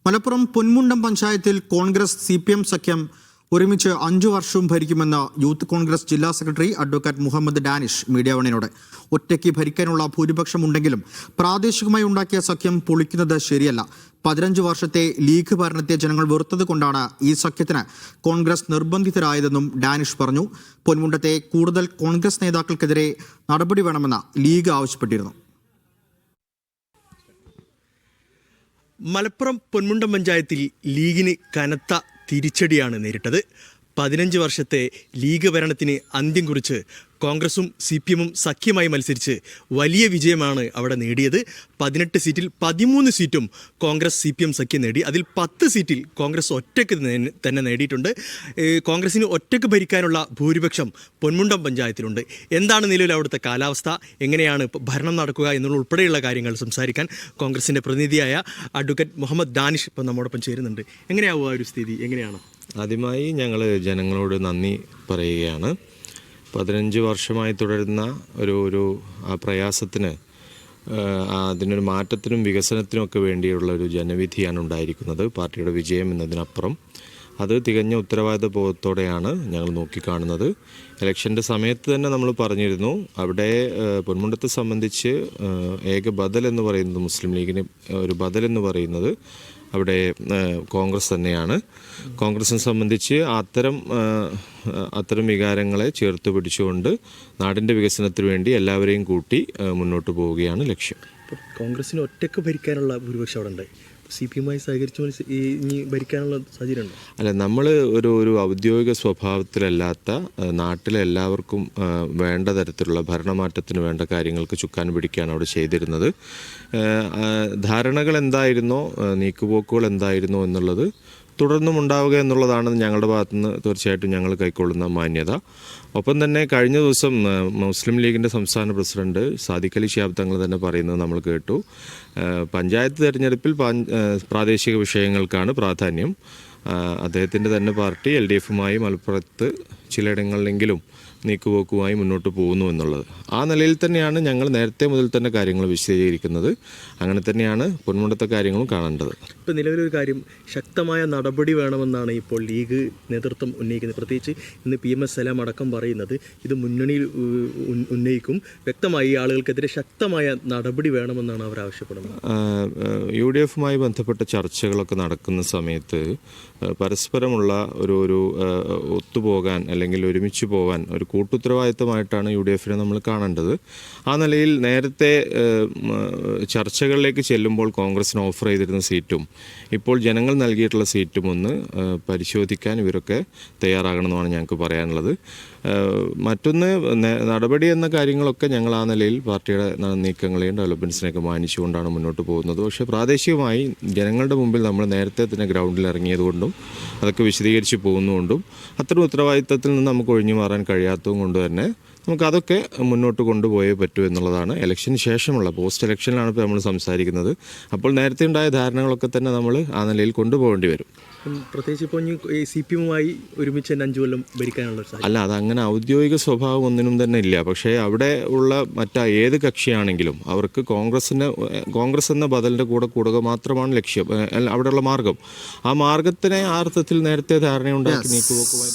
മലപ്പുറം പൊന്മുണ്ടം പഞ്ചായത്തിൽ കോൺഗ്രസ് CPM സഖ്യം ഒരുമിച്ച് 5 വർഷവും ഭരിക്കുമെന്ന് യൂത്ത് കോൺഗ്രസ് ജില്ലാ secretary advocate Muhammad Danish media വണിനോട്. ഒറ്റയ്ക്ക് ഭരിക്കാനുള്ള ഭൂരിപക്ഷമുണ്ടെങ്കിലും പ്രാദേശികമായി ഉണ്ടാക്കിയ സഖ്യം പൊളിക്കുന്നത് ശരിയല്ല. 15 വർഷത്തെ ലീഗ് ഭരണത്തെ ജനങ്ങൾ വെറുത്തതുകൊണ്ടാണ് ഈ സഖ്യത്തിന് കോൺഗ്രസ് നിർബന്ധിതരായതെന്നും ഡാനിഷ് പറഞ്ഞു. പൊന്മുണ്ടത്തെ കൂടുതൽ കോൺഗ്രസ് നേതാക്കൾക്കെതിരെ നടപടി വേണമെന്ന് ലീഗ് ആവശ്യപ്പെട്ടിരുന്നു. മലപ്പുറം പൊന്മുണ്ടം പഞ്ചായത്തിൽ ലീഗിന് കനത്ത തിരിച്ചടിയാണ് നേരിട്ടത്. 15 വർഷത്തെ ലീഗ് ഭരണത്തിന് അന്ത്യം കുറിച്ച് കോൺഗ്രസും CPMും സഖ്യമായി മത്സരിച്ച് വലിയ വിജയമാണ് അവിടെ നേടിയത്. 18 സീറ്റിൽ 13 സീറ്റും കോൺഗ്രസ് CPM സഖ്യം നേടി. അതിൽ 10 സീറ്റിൽ കോൺഗ്രസ് ഒറ്റയ്ക്ക് തന്നെ നേടിയിട്ടുണ്ട്. കോൺഗ്രസിന് ഒറ്റയ്ക്ക് ഭരിക്കാനുള്ള ഭൂരിപക്ഷം പൊന്മുണ്ടം പഞ്ചായത്തിലുണ്ട്. എന്താണ് നിലവിൽ അവിടുത്തെ കാലാവസ്ഥ, എങ്ങനെയാണ് ഭരണം നടക്കുക എന്നുള്ള ഉൾപ്പെടെയുള്ള കാര്യങ്ങൾ സംസാരിക്കാൻ കോൺഗ്രസിൻ്റെ പ്രതിനിധിയായ അഡ്വക്കേറ്റ് മുഹമ്മദ് ഡാനിഷ് ഇപ്പം നമ്മോടൊപ്പം ചേരുന്നുണ്ട്. എങ്ങനെയാവുക ഒരു സ്ഥിതി, എങ്ങനെയാണ്? ആദ്യമായി ഞങ്ങൾ ജനങ്ങളോട് നന്ദി പറയുകയാണ്. 15 വർഷമായി തുടരുന്ന ഒരു പ്രയാസത്തിന് അതിനൊരു മാറ്റത്തിനും വികസനത്തിനും ഒക്കെ വേണ്ടിയുള്ള ഒരു ജനവിധിയാണ് ഉണ്ടായിരിക്കുന്നത്. പാർട്ടിയുടെ വിജയം എന്നതിനപ്പുറം അത് തികഞ്ഞ ഉത്തരവാദിത്വബോധത്തോടെയാണ് ഞങ്ങൾ നോക്കിക്കാണുന്നത്. ഇലക്ഷൻ്റെ സമയത്ത് തന്നെ നമ്മൾ പറഞ്ഞിരുന്നു, അവിടെ പൊന്മുണ്ടത്തെ സംബന്ധിച്ച് ഏക ബദൽ എന്ന് പറയുന്നത്, മുസ്ലിം ലീഗിന് ഒരു ബദൽ എന്ന് പറയുന്നത് അവിടെ കോൺഗ്രസ് തന്നെയാണ്. കോൺഗ്രസിനെ സംബന്ധിച്ച് അത്തരം വികാരങ്ങളെ ചേർത്ത് പിടിച്ചുകൊണ്ട് നാടിൻ്റെ വികസനത്തിന് വേണ്ടി എല്ലാവരെയും കൂട്ടി മുന്നോട്ട് പോവുകയാണ് ലക്ഷ്യം. കോൺഗ്രസിന് ഒറ്റയ്ക്ക് ഭരിക്കാനുള്ള ഭൂരിപക്ഷം അവിടെ ഉണ്ട്. CPMുമായി സഹകരിച്ച് ഇനി ഭരിക്കാനുള്ള സാഹചര്യമുണ്ടോ? അല്ല, നമ്മൾ ഒരു ഔദ്യോഗിക സ്വഭാവത്തിലല്ലാത്ത നാട്ടിലെ എല്ലാവർക്കും വേണ്ട തരത്തിലുള്ള ഭരണമാറ്റത്തിന് വേണ്ട കാര്യങ്ങൾക്ക് ചുക്കാൻ പിടിക്കുകയാണ് അവിടെ ചെയ്തിരുന്നത്. ധാരണകൾ എന്തായിരുന്നോ, നീക്കുപോക്കുകൾ എന്തായിരുന്നോ എന്നുള്ളത് തുടർന്നും ഉണ്ടാവുക എന്നുള്ളതാണ് ഞങ്ങളുടെ ഭാഗത്തുനിന്ന് തീർച്ചയായിട്ടും ഞങ്ങൾ കൈക്കൊള്ളുന്ന മാന്യത. ഒപ്പം തന്നെ കഴിഞ്ഞ ദിവസം മുസ്ലിം ലീഗിൻ്റെ സംസ്ഥാന പ്രസിഡന്റ് സാദിഖ് അലി ശിഹാബ് തങ്ങൾ തന്നെ പറയുന്നത് നമ്മൾ കേട്ടു. പഞ്ചായത്ത് തെരഞ്ഞെടുപ്പിൽ പ്രാദേശിക വിഷയങ്ങൾക്കാണ് പ്രാധാന്യം. അദ്ദേഹത്തിൻ്റെ തന്നെ പാർട്ടി LDFുമായി മലപ്പുറത്ത് ചിലയിടങ്ങളിലെങ്കിലും നീക്കുപോക്കുമായി മുന്നോട്ട് പോകുന്നു എന്നുള്ളത്. ആ നിലയിൽ തന്നെയാണ് ഞങ്ങൾ നേരത്തെ മുതൽ തന്നെ കാര്യങ്ങൾ വിശദീകരിക്കുന്നത്. അങ്ങനെ തന്നെയാണ് പൊന്മുണ്ടത്തെ കാര്യങ്ങളും കാണേണ്ടത്. ഇപ്പോൾ നിലവിലൊരു കാര്യം, ശക്തമായ നടപടി വേണമെന്നാണ് ഇപ്പോൾ ലീഗ് നേതൃത്വം ഉന്നയിക്കുന്നത്. പ്രത്യേകിച്ച് ഇന്ന് PMS സലാം അടക്കം പറയുന്നത് ഇത് മുന്നണിയിൽ ഉന്നയിക്കും. വ്യക്തമായി ഈ ആളുകൾക്കെതിരെ ശക്തമായ നടപടി വേണമെന്നാണ് അവർ ആവശ്യപ്പെടുന്നത്. UDFുമായി ബന്ധപ്പെട്ട ചർച്ചകളൊക്കെ നടക്കുന്ന സമയത്ത് പരസ്പരമുള്ള ഒരു ഒത്തുപോകാൻ അല്ലെങ്കിൽ ഒരുമിച്ച് പോകാൻ ഒരു കൂട്ടുത്തരവാദിത്തമായിട്ടാണ് UDFിനെ നമ്മൾ കാണേണ്ടത്. ആ നിലയിൽ നേരത്തെ ചർച്ചകളിലേക്ക് ചെല്ലുമ്പോൾ കോൺഗ്രസിന് ഓഫർ ചെയ്തിരുന്ന സീറ്റും ഇപ്പോൾ ജനങ്ങൾ നൽകിയിട്ടുള്ള സീറ്റും ഒന്ന് പരിശോധിക്കാൻ ഇവരൊക്കെ തയ്യാറാകണമെന്നാണ് ഞങ്ങൾക്ക് പറയാനുള്ളത്. മറ്റൊന്ന്, നടപടി എന്ന കാര്യങ്ങളൊക്കെ ഞങ്ങൾ ആ നിലയിൽ പാർട്ടിയുടെ നീക്കങ്ങളെയും ഡെവലപ്മെൻറ്റ്സിനെയൊക്കെ മാനിച്ചുകൊണ്ടാണ് മുന്നോട്ട് പോകുന്നത്. പക്ഷേ പ്രാദേശികമായി ജനങ്ങളുടെ മുമ്പിൽ നമ്മൾ നേരത്തെ തന്നെ ഗ്രൗണ്ടിൽ ഇറങ്ങിയതുകൊണ്ടും അതൊക്കെ വിശദീകരിച്ച് പോകുന്നതുകൊണ്ടും അത്തരം ഉത്തരവാദിത്തത്തിൽ നിന്ന് നമുക്ക് ഒഴിഞ്ഞു മാറാൻ കഴിയാത്തതും കൊണ്ട് തന്നെ നമുക്കതൊക്കെ മുന്നോട്ട് കൊണ്ടുപോയേ പറ്റൂ എന്നുള്ളതാണ്. ഇലക്ഷന് ശേഷമുള്ള പോസ്റ്റ് ഇലക്ഷനിലാണ് ഇപ്പോൾ നമ്മൾ സംസാരിക്കുന്നത്. അപ്പോൾ നേരത്തെ ഉണ്ടായ ധാരണകളൊക്കെ തന്നെ നമ്മൾ ആ നിലയിൽ കൊണ്ടുപോകേണ്ടി വരും. പ്രത്യേകിച്ച് ഇപ്പോൾ CPMുമായി ഒരുമിച്ച് 5 കൊല്ലം ഭരിക്കാനുള്ള അല്ല, അതങ്ങനെ ഔദ്യോഗിക സ്വഭാവം ഒന്നിനും തന്നെ ഇല്ല. പക്ഷേ അവിടെ ഉള്ള ഏത് കക്ഷിയാണെങ്കിലും അവർക്ക് കോൺഗ്രസ് എന്ന ബദലിൻ്റെ കൂടെ കൂടുക മാത്രമാണ് ലക്ഷ്യം, അവിടെയുള്ള മാർഗം. ആ മാർഗത്തിനെ ആ അർത്ഥത്തിൽ നേരത്തെ ധാരണയുണ്ടാക്കി നീക്കുപോക്കുമായി